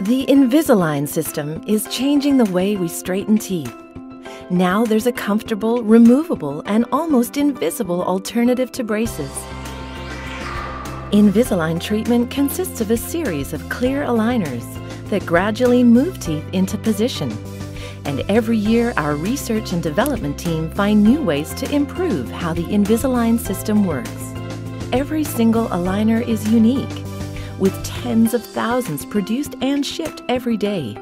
The Invisalign system is changing the way we straighten teeth. Now there's a comfortable, removable, and almost invisible alternative to braces. Invisalign treatment consists of a series of clear aligners that gradually move teeth into position. And every year, our research and development team find new ways to improve how the Invisalign system works. Every single aligner is unique, with tens of thousands produced and shipped every day.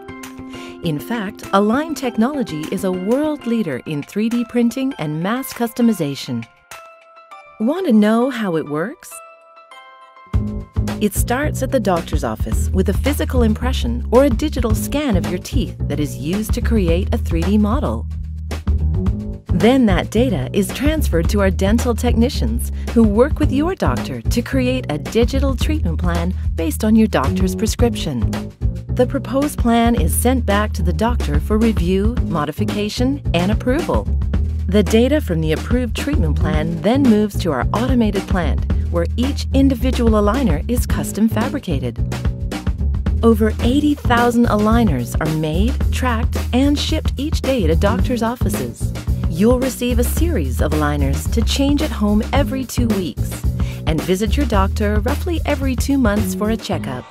In fact, Align Technology is a world leader in 3D printing and mass customization. Want to know how it works? It starts at the doctor's office with a physical impression or a digital scan of your teeth that is used to create a 3D model. Then that data is transferred to our dental technicians who work with your doctor to create a digital treatment plan based on your doctor's prescription. The proposed plan is sent back to the doctor for review, modification, and approval. The data from the approved treatment plan then moves to our automated plant, where each individual aligner is custom fabricated. Over 80,000 aligners are made, tracked, and shipped each day to doctors' offices. You'll receive a series of aligners to change at home every 2 weeks and visit your doctor roughly every 2 months for a checkup.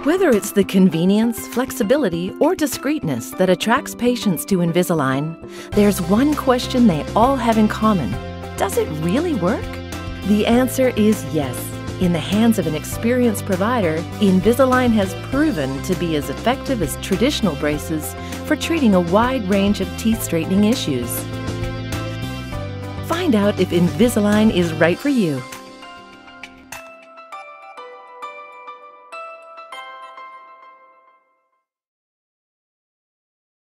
Whether it's the convenience, flexibility, or discreetness that attracts patients to Invisalign, there's one question they all have in common. Does it really work? The answer is yes. In the hands of an experienced provider, Invisalign has proven to be as effective as traditional braces for treating a wide range of teeth straightening issues. Find out if Invisalign is right for you.